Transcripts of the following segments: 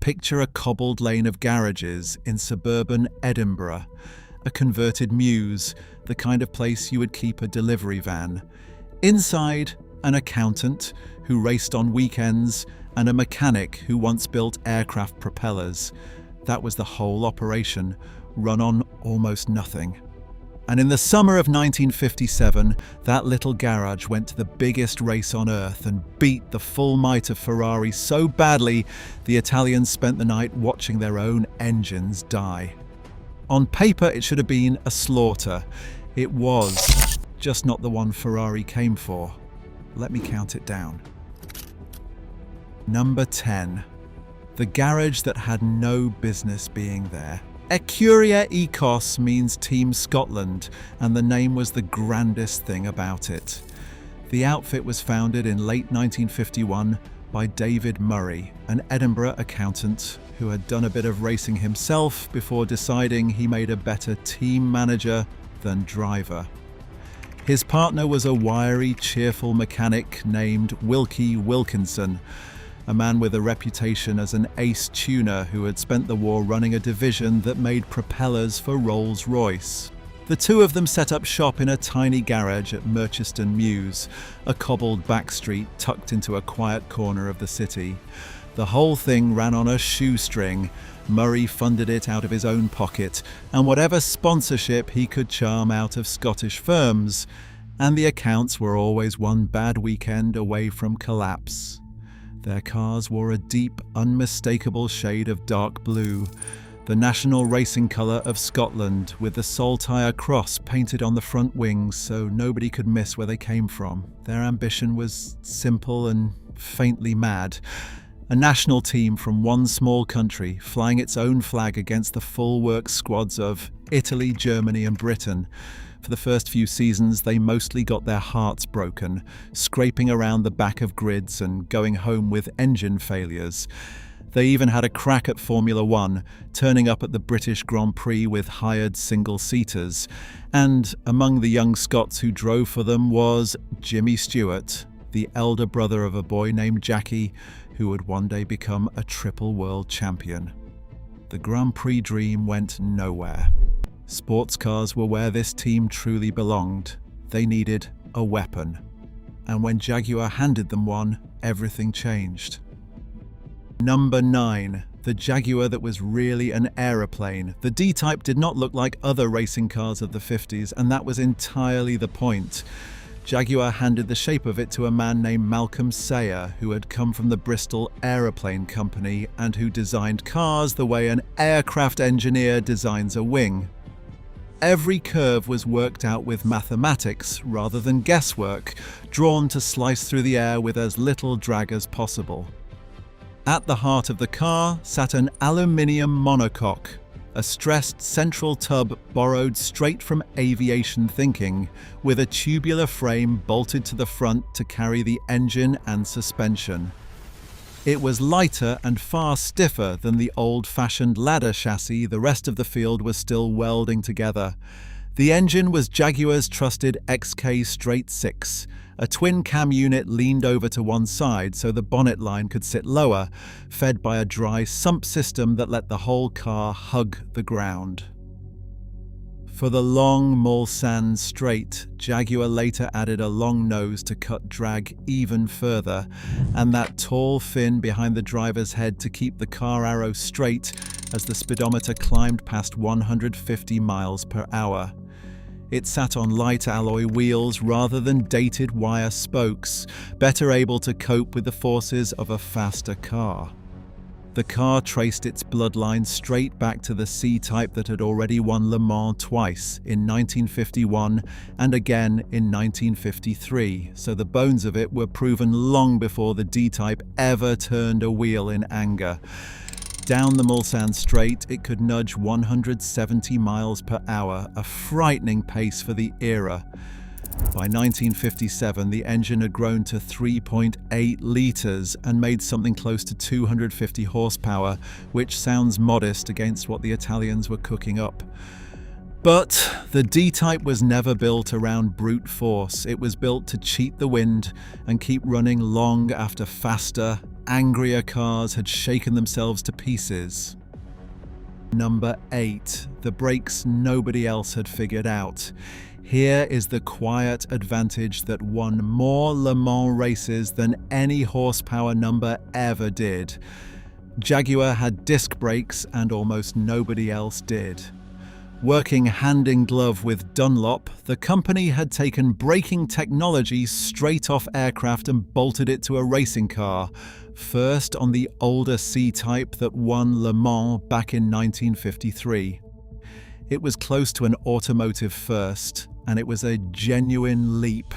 Picture a cobbled lane of garages in suburban Edinburgh, a converted mews, the kind of place you would keep a delivery van. Inside, an accountant who raced on weekends and a mechanic who once built aircraft propellers. That was the whole operation, run on almost nothing. And in the summer of 1957, that little garage went to the biggest race on Earth and beat the full might of Ferrari so badly, the Italians spent the night watching their own engines die. On paper, it should have been a slaughter. It was, just not the one Ferrari came for. Let me count it down. Number 10. The garage that had no business being there. Ecurie Ecosse means Team Scotland, and the name was the grandest thing about it. The outfit was founded in late 1951 by David Murray, an Edinburgh accountant who had done a bit of racing himself before deciding he made a better team manager than driver. His partner was a wiry, cheerful mechanic named Wilkie Wilkinson, a man with a reputation as an ace tuner who had spent the war running a division that made propellers for Rolls-Royce. The two of them set up shop in a tiny garage at Merchiston Mews, a cobbled back street tucked into a quiet corner of the city. The whole thing ran on a shoestring. Murray funded it out of his own pocket, and whatever sponsorship he could charm out of Scottish firms. And the accounts were always one bad weekend away from collapse. Their cars wore a deep, unmistakable shade of dark blue, the national racing colour of Scotland, with the Saltire cross painted on the front wings so nobody could miss where they came from. Their ambition was simple and faintly mad. A national team from one small country flying its own flag against the full works squads of Italy, Germany and Britain. For the first few seasons, they mostly got their hearts broken, scraping around the back of grids and going home with engine failures. They even had a crack at Formula One, turning up at the British Grand Prix with hired single-seaters. And among the young Scots who drove for them was Jimmy Stewart, the elder brother of a boy named Jackie, who would one day become a triple world champion. The Grand Prix dream went nowhere. Sports cars were where this team truly belonged. They needed a weapon. And when Jaguar handed them one, everything changed. Number 9. The Jaguar that was really an aeroplane. The D-Type did not look like other racing cars of the 50s, and that was entirely the point. Jaguar handed the shape of it to a man named Malcolm Sayer, who had come from the Bristol Aeroplane Company and who designed cars the way an aircraft engineer designs a wing. Every curve was worked out with mathematics rather than guesswork, drawn to slice through the air with as little drag as possible. At the heart of the car sat an aluminium monocoque, a stressed central tub borrowed straight from aviation thinking, with a tubular frame bolted to the front to carry the engine and suspension. It was lighter and far stiffer than the old-fashioned ladder chassis the rest of the field was still welding together. The engine was Jaguar's trusted XK Straight 6. A twin-cam unit leaned over to one side so the bonnet line could sit lower, fed by a dry sump system that let the whole car hug the ground. For the long Mulsanne straight, Jaguar later added a long nose to cut drag even further, and that tall fin behind the driver's head to keep the car arrow straight as the speedometer climbed past 150 miles per hour. It sat on light alloy wheels rather than dated wire spokes, better able to cope with the forces of a faster car. The car traced its bloodline straight back to the C-Type that had already won Le Mans twice, in 1951 and again in 1953, so the bones of it were proven long before the D-Type ever turned a wheel in anger. Down the Mulsanne straight, it could nudge 170 miles per hour, a frightening pace for the era. By 1957, the engine had grown to 3.8 litres and made something close to 250 horsepower, which sounds modest against what the Italians were cooking up. But the D-Type was never built around brute force. It was built to cheat the wind and keep running long after faster angrier cars had shaken themselves to pieces. Number 8. The brakes nobody else had figured out. Here is the quiet advantage that won more Le Mans races than any horsepower number ever did. Jaguar had disc brakes and almost nobody else did. Working hand in glove with Dunlop, the company had taken braking technology straight off aircraft and bolted it to a racing car, first on the older C-Type that won Le Mans back in 1953. It was close to an automotive first, and it was a genuine leap.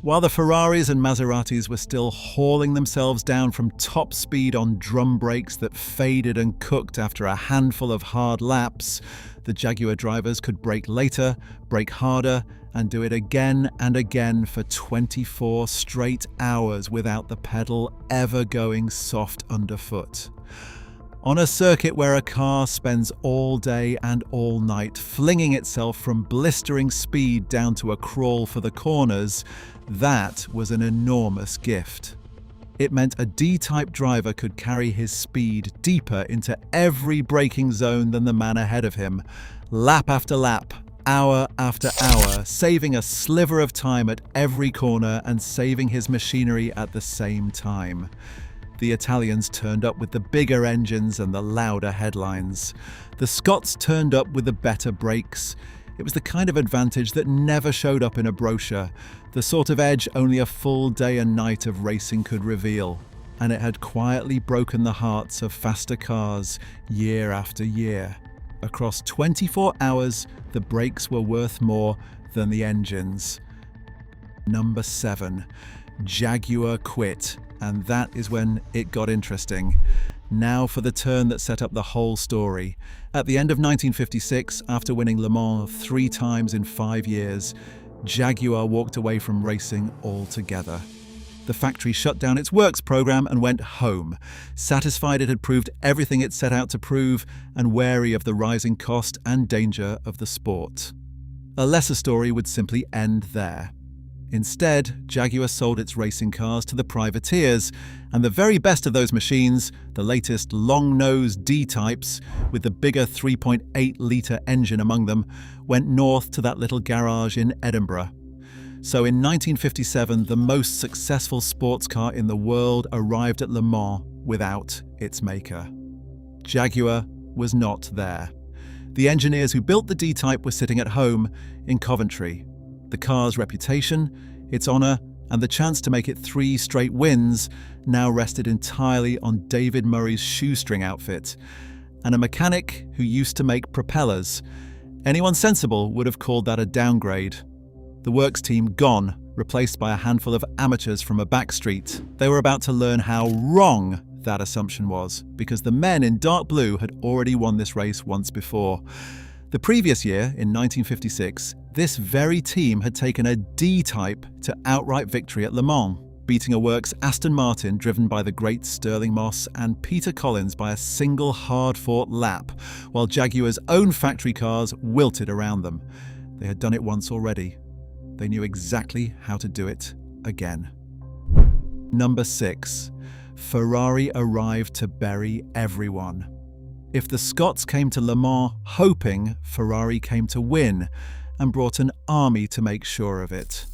While the Ferraris and Maseratis were still hauling themselves down from top speed on drum brakes that faded and cooked after a handful of hard laps, the Jaguar drivers could brake later, brake harder, and do it again and again for 24 straight hours without the pedal ever going soft underfoot. On a circuit where a car spends all day and all night flinging itself from blistering speed down to a crawl for the corners, that was an enormous gift. It meant a D-Type driver could carry his speed deeper into every braking zone than the man ahead of him, lap after lap, hour after hour, saving a sliver of time at every corner and saving his machinery at the same time. The Italians turned up with the bigger engines and the louder headlines. The Scots turned up with the better brakes. It was the kind of advantage that never showed up in a brochure, the sort of edge only a full day and night of racing could reveal. And it had quietly broken the hearts of faster cars year after year. Across 24 hours, the brakes were worth more than the engines. Number 7. Jaguar quit. And that is when it got interesting. Now for the turn that set up the whole story. At the end of 1956, after winning Le Mans 3 times in 5 years, Jaguar walked away from racing altogether. The factory shut down its works program and went home, satisfied it had proved everything it set out to prove and wary of the rising cost and danger of the sport. A lesser story would simply end there. Instead, Jaguar sold its racing cars to the privateers, and the very best of those machines, the latest long-nosed D-Types, with the bigger 3.8-litre engine among them, went north to that little garage in Edinburgh. So in 1957, the most successful sports car in the world arrived at Le Mans without its maker. Jaguar was not there. The engineers who built the D-Type were sitting at home in Coventry. The car's reputation, its honour, and the chance to make it 3 straight wins now rested entirely on David Murray's shoestring outfit, and a mechanic who used to make propellers. Anyone sensible would have called that a downgrade. The works team gone, replaced by a handful of amateurs from a back street. They were about to learn how wrong that assumption was, because the men in dark blue had already won this race once before. The previous year, in 1956, this very team had taken a D-Type to outright victory at Le Mans, beating a works Aston Martin driven by the great Stirling Moss and Peter Collins by a single hard-fought lap, while Jaguar's own factory cars wilted around them. They had done it once already. They knew exactly how to do it again. Number 6. Ferrari arrived to bury everyone. If the Scots came to Le Mans hoping, Ferrari came to win and brought an army to make sure of it.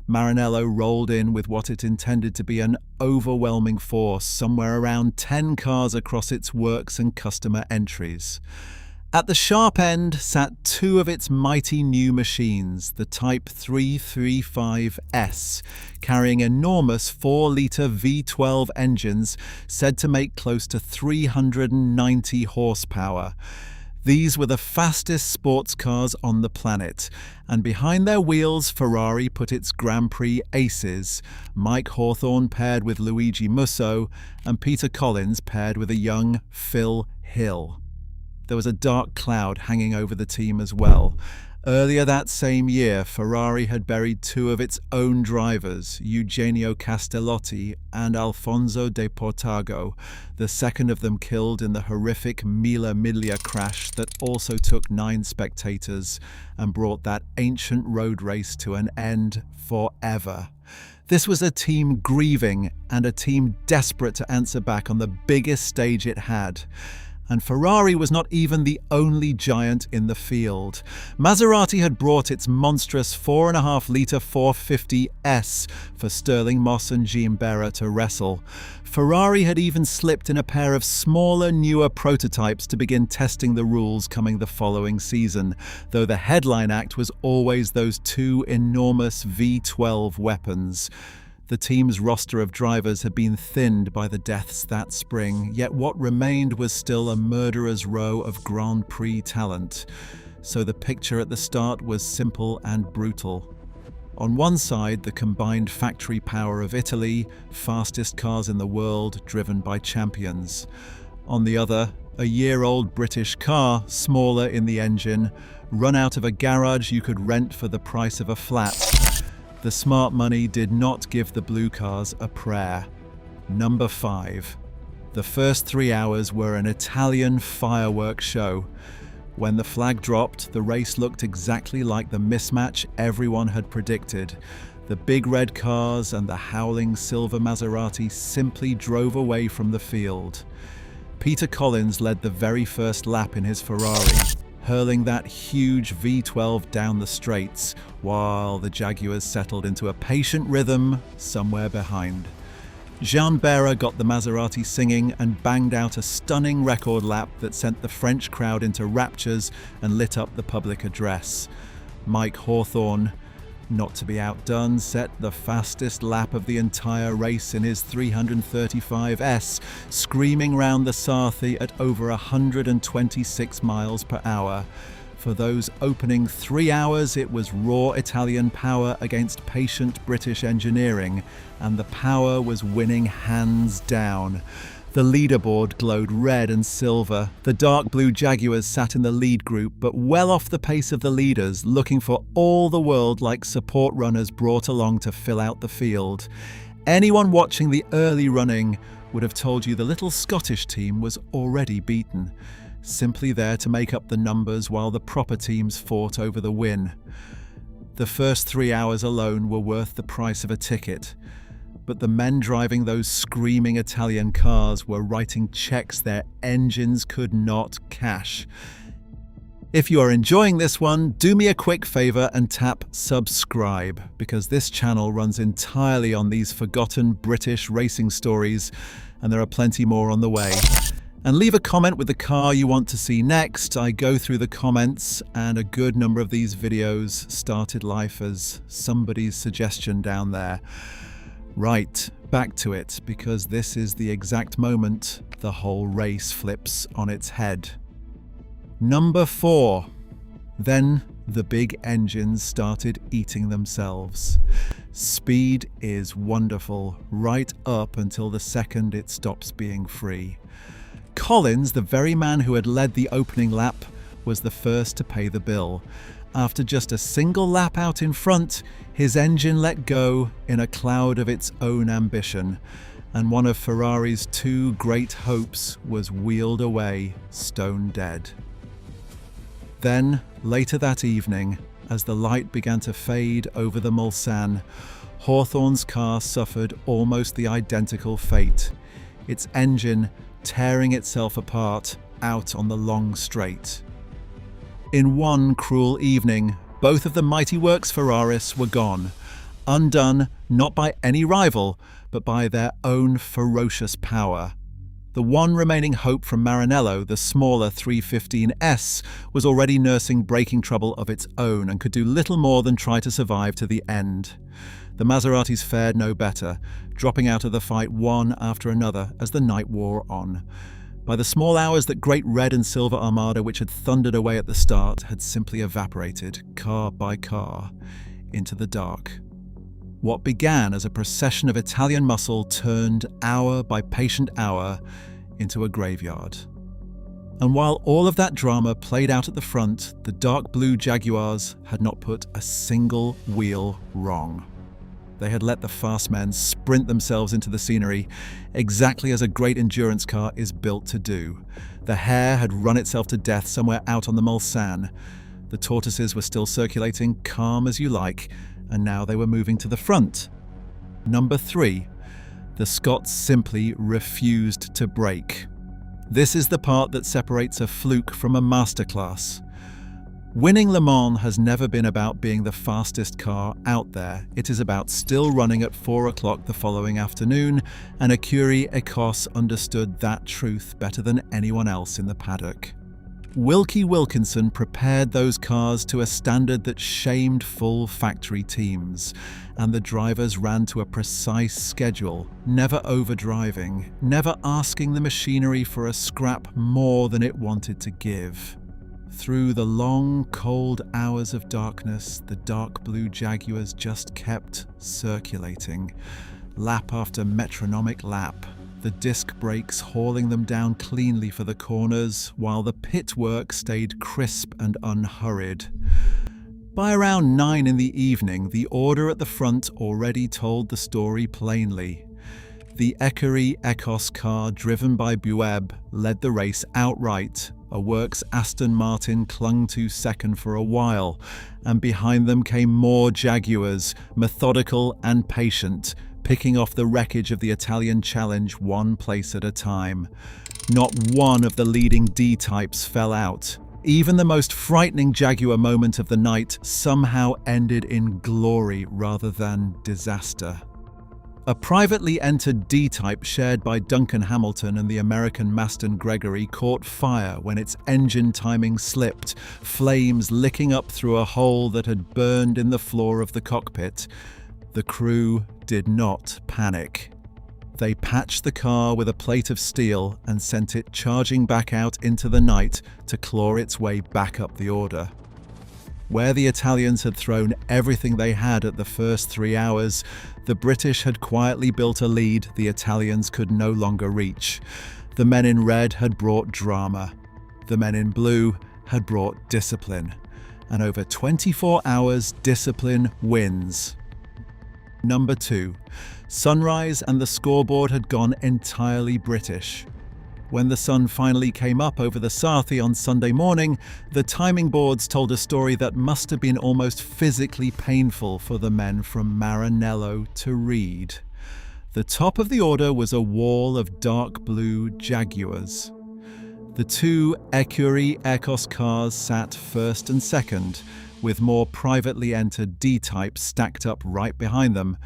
Maranello rolled in with what it intended to be an overwhelming force, somewhere around 10 cars across its works and customer entries. At the sharp end sat 2 of its mighty new machines, the Type 335S, carrying enormous 4-litre V12 engines said to make close to 390 horsepower. These were the fastest sports cars on the planet, and behind their wheels Ferrari put its Grand Prix aces, Mike Hawthorn paired with Luigi Musso, and Peter Collins paired with a young Phil Hill. There was a dark cloud hanging over the team as well. Earlier that same year, Ferrari had buried 2 of its own drivers, Eugenio Castellotti and Alfonso de Portago, the second of them killed in the horrific Mille Miglia crash that also took 9 spectators and brought that ancient road race to an end forever. This was a team grieving and a team desperate to answer back on the biggest stage it had. And Ferrari was not even the only giant in the field. Maserati had brought its monstrous 4.5-litre 450S for Stirling Moss and Giambera to wrestle. Ferrari had even slipped in a pair of smaller, newer prototypes to begin testing the rules coming the following season, though the headline act was always those two enormous V12 weapons. The team's roster of drivers had been thinned by the deaths that spring, yet what remained was still a murderer's row of Grand Prix talent. So the picture at the start was simple and brutal. On one side, the combined factory power of Italy, fastest cars in the world, driven by champions. On the other, a year-old British car, smaller in the engine, run out of a garage you could rent for the price of a flat. The smart money did not give the blue cars a prayer. Number 5. The first 3 hours were an Italian fireworks show. When the flag dropped, the race looked exactly like the mismatch everyone had predicted. The big red cars and the howling silver Maserati simply drove away from the field. Peter Collins led the very first lap in his Ferrari, hurling that huge V12 down the straights, while the Jaguars settled into a patient rhythm somewhere behind. Giambera got the Maserati singing and banged out a stunning record lap that sent the French crowd into raptures and lit up the public address. Mike Hawthorne, not to be outdone, set the fastest lap of the entire race in his 335S, screaming round the Sarthy at over 126 miles per hour. For those opening 3 hours, it was raw Italian power against patient British engineering, and the power was winning hands down. The leaderboard glowed red and silver. The dark blue Jaguars sat in the lead group, but well off the pace of the leaders, looking for all the world like support runners brought along to fill out the field. Anyone watching the early running would have told you the little Scottish team was already beaten, simply there to make up the numbers while the proper teams fought over the win. The first 3 hours alone were worth the price of a ticket. But the men driving those screaming Italian cars were writing checks their engines could not cash. If you are enjoying this one, do me a quick favor and tap subscribe, because this channel runs entirely on these forgotten British racing stories, and there are plenty more on the way. And leave a comment with the car you want to see next. I go through the comments, and a good number of these videos started life as somebody's suggestion down there. Right, back to it, because this is the exact moment the whole race flips on its head. Number 4. Then the big engines started eating themselves. Speed is wonderful, right up until the second it stops being free. Collins, the very man who had led the opening lap, was the first to pay the bill. After just a single lap out in front, his engine let go in a cloud of its own ambition, and one of Ferrari's two great hopes was wheeled away, stone dead. Then, later that evening, as the light began to fade over the Mulsanne, Hawthorne's car suffered almost the identical fate, its engine tearing itself apart out on the long straight. In one cruel evening, both of the mighty works Ferraris were gone, undone not by any rival, but by their own ferocious power. The one remaining hope from Maranello, the smaller 315S, was already nursing braking trouble of its own and could do little more than try to survive to the end. The Maseratis fared no better, dropping out of the fight one after another as the night wore on. By the small hours, that great red and silver armada which had thundered away at the start had simply evaporated, car by car, into the dark. What began as a procession of Italian muscle turned hour by patient hour into a graveyard. And while all of that drama played out at the front, the dark blue Jaguars had not put a single wheel wrong. They had let the fast men sprint themselves into the scenery, exactly as a great endurance car is built to do. The hare had run itself to death somewhere out on the Mulsanne. The tortoises were still circulating, calm as you like, and now they were moving to the front. Number 3. The Scots simply refused to brake. This is the part that separates a fluke from a masterclass. Winning Le Mans has never been about being the fastest car out there. It is about still running at 4 o'clock the following afternoon, and Ecurie Ecosse understood that truth better than anyone else in the paddock. Wilkie Wilkinson prepared those cars to a standard that shamed full factory teams, and the drivers ran to a precise schedule, never overdriving, never asking the machinery for a scrap more than it wanted to give. Through the long, cold hours of darkness, the dark blue Jaguars just kept circulating, lap after metronomic lap, the disc brakes hauling them down cleanly for the corners, while the pit work stayed crisp and unhurried. By around 9 in the evening, the order at the front already told the story plainly. The Ecurie Ecosse car, driven by Bueb, led the race outright. A works Aston Martin clung to second for a while, and behind them came more Jaguars, methodical and patient, picking off the wreckage of the Italian challenge one place at a time. Not one of the leading D-types fell out. Even the most frightening Jaguar moment of the night somehow ended in glory rather than disaster. A privately entered D-Type shared by Duncan Hamilton and the American Maston Gregory caught fire when its engine timing slipped, flames licking up through a hole that had burned in the floor of the cockpit. The crew did not panic. They patched the car with a plate of steel and sent it charging back out into the night to claw its way back up the order. Where the Italians had thrown everything they had at the first 3 hours, the British had quietly built a lead the Italians could no longer reach. The men in red had brought drama. The men in blue had brought discipline. And over 24 hours, discipline wins. Number 2. Sunrise and the scoreboard had gone entirely British. When the sun finally came up over the Sarthe on Sunday morning, the timing boards told a story that must have been almost physically painful for the men from Maranello to read. The top of the order was a wall of dark blue Jaguars. The 2 Ecurie Ecosse cars sat first and second, with more privately entered D-types stacked up right behind them,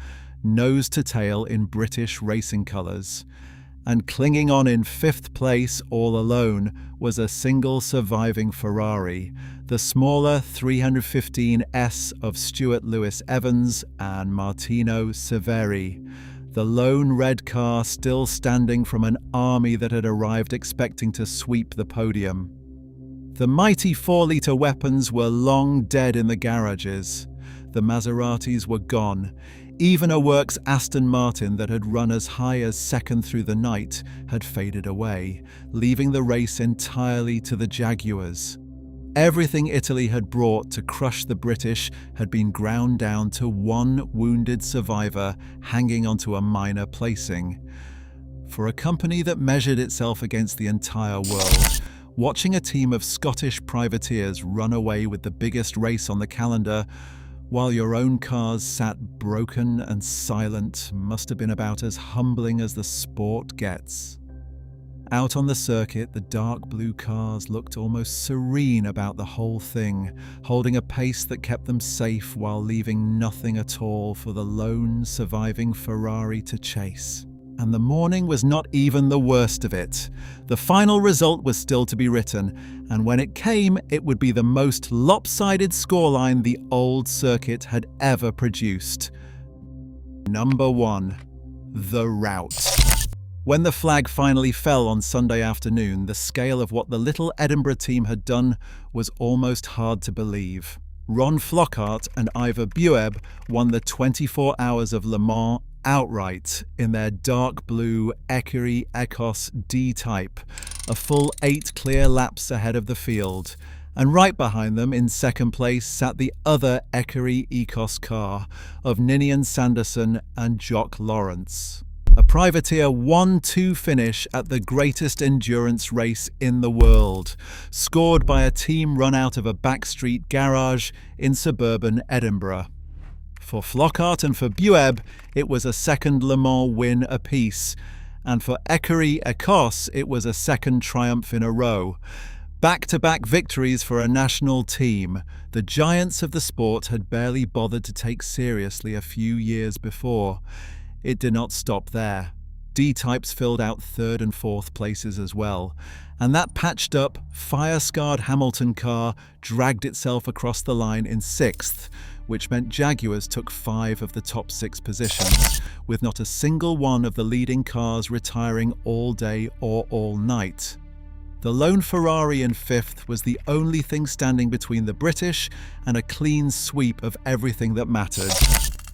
nose to tail in British racing colours. And clinging on in 5th place all alone was a single surviving Ferrari, the smaller 315S of Stuart Lewis Evans and Martino Severi, the lone red car still standing from an army that had arrived expecting to sweep the podium. The mighty 4-litre weapons were long dead in the garages. The Maseratis were gone. Even a works Aston Martin that had run as high as second through the night had faded away, leaving the race entirely to the Jaguars. Everything Italy had brought to crush the British had been ground down to one wounded survivor hanging onto a minor placing. For a company that measured itself against the entire world, watching a team of Scottish privateers run away with the biggest race on the calendar while your own cars sat broken and silent must have been about as humbling as the sport gets. Out on the circuit, the dark blue cars looked almost serene about the whole thing, holding a pace that kept them safe while leaving nothing at all for the lone surviving Ferrari to chase. And the morning was not even the worst of it. The final result was still to be written, and when it came, it would be the most lopsided scoreline the old circuit had ever produced. Number 1. The rout. When the flag finally fell on Sunday afternoon, the scale of what the little Edinburgh team had done was almost hard to believe. Ron Flockhart and Ivor Bueb won the 24 Hours of Le Mans outright in their dark blue Ecurie Ecosse D-Type, a full 8 clear laps ahead of the field. And right behind them, in second place, sat the other Ecurie Ecosse car of Ninian Sanderson and Jock Lawrence. A privateer 1-2 finish at the greatest endurance race in the world, scored by a team run out of a backstreet garage in suburban Edinburgh. For Flockhart and for Bueb, it was a second Le Mans win apiece, and for Ecurie Ecosse, it was a second triumph in a row. Back-to-back victories for a national team. The giants of the sport had barely bothered to take seriously a few years before. It did not stop there. D-Types filled out third and fourth places as well, and that patched-up, fire-scarred Hamilton car dragged itself across the line in sixth, which meant Jaguars took 5 of the top 6 positions, with not a single one of the leading cars retiring all day or all night. The lone Ferrari in 5th was the only thing standing between the British and a clean sweep of everything that mattered.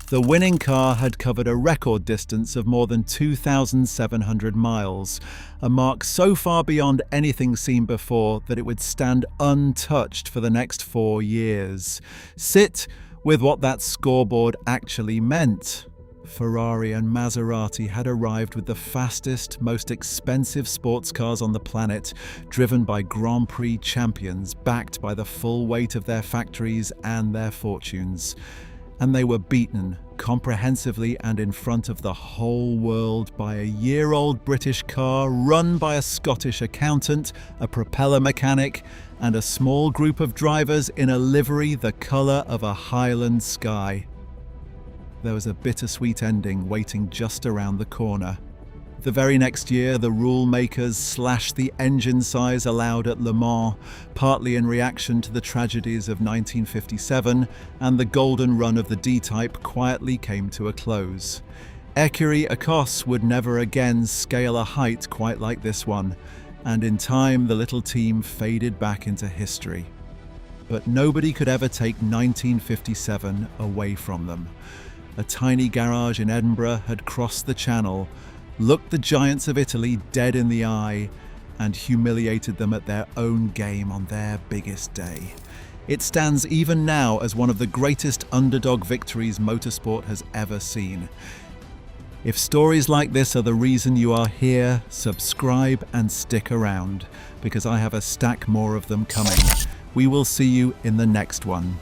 The winning car had covered a record distance of more than 2,700 miles, a mark so far beyond anything seen before that it would stand untouched for the next 4 years. Sit with what that scoreboard actually meant. Ferrari and Maserati had arrived with the fastest, most expensive sports cars on the planet, driven by Grand Prix champions, backed by the full weight of their factories and their fortunes. And they were beaten comprehensively and in front of the whole world by a year-old British car run by a Scottish accountant, a propeller mechanic, and a small group of drivers in a livery the colour of a Highland sky. There was a bittersweet ending waiting just around the corner. The very next year, the rule makers slashed the engine size allowed at Le Mans, partly in reaction to the tragedies of 1957, and the golden run of the D-Type quietly came to a close. Ecurie Ecosse would never again scale a height quite like this one, and in time the little team faded back into history. But nobody could ever take 1957 away from them. A tiny garage in Edinburgh had crossed the Channel, looked the giants of Italy dead in the eye, and humiliated them at their own game on their biggest day. It stands even now as one of the greatest underdog victories motorsport has ever seen. If stories like this are the reason you are here, subscribe and stick around, because I have a stack more of them coming. We will see you in the next one.